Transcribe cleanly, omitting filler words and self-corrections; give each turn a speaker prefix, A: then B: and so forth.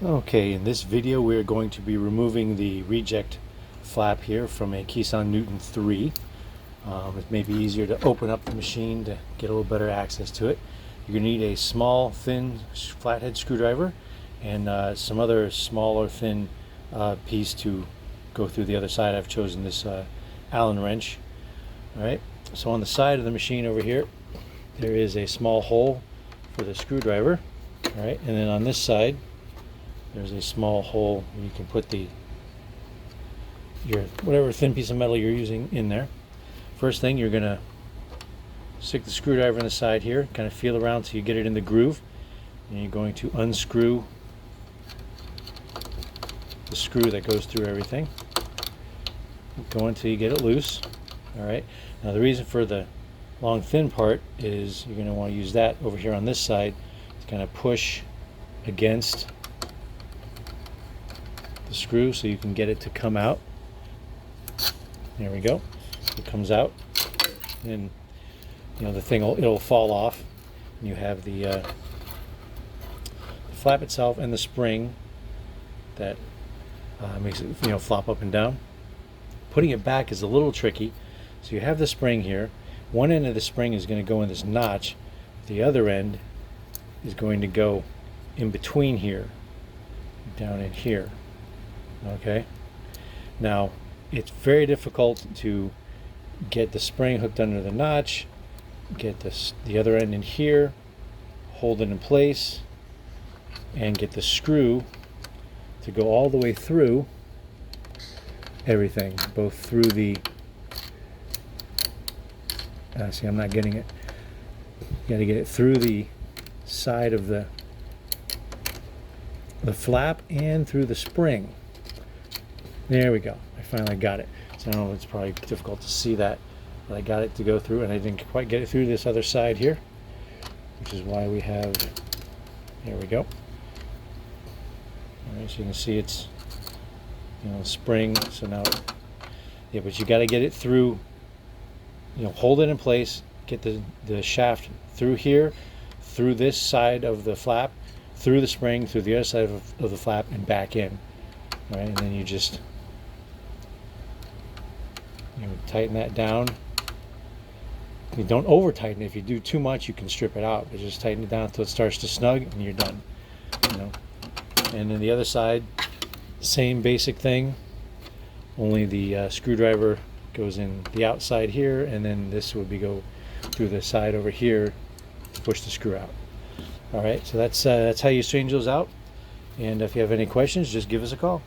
A: Okay, in this video we're going to be removing the reject flap here from a Kisan Newton 3. It may be easier to open up the machine to get a little better access to it. You're going to need a small, thin, flathead screwdriver and some other smaller, thin piece to go through the other side. I've chosen this Allen wrench. Alright, so on the side of the machine over here, there is a small hole for the screwdriver. Alright, and then on this side, there's a small hole where you can put your whatever thin piece of metal you're using in there. First thing, you're going to stick the screwdriver in the side here, kind of feel around till you get it in the groove, and you're going to unscrew the screw that goes through everything. Go until you get it loose. Alright, now the reason for the long thin part is you're going to want to use that over here on this side to kind of push against the screw so you can get it to come out. There we go. It comes out, and the thing it'll fall off. And you have the flap itself and the spring that makes it flop up and down. Putting it back is a little tricky. So you have the spring here. One end of the spring is going to go in this notch. The other end is going to go in between here, down in here. Okay, now it's very difficult to get the spring hooked under the notch, get the other end in here, hold it in place, and get the screw to go all the way through everything, both through the see, I'm not getting it. You got to get it through the side of the flap and through the spring. There we go. I finally got it. So I know it's probably difficult to see that, but I got it to go through, and I didn't quite get it through this other side here, which is why we have, there we go. All right, so you can see it's, spring. So now, yeah, but you got to get it through, hold it in place, get the shaft through here, through this side of the flap, through the spring, through the other side of the flap, and back in. All right, and then you just tighten that down. You don't over tighten it. If you do too much, you can strip it out, but just tighten it down until it starts to snug, and you're done. And then the other side, same basic thing, only the screwdriver goes in the outside here, and then this would go through the side over here to push the screw out. All right, so that's how you change those out. And if you have any questions, just give us a call.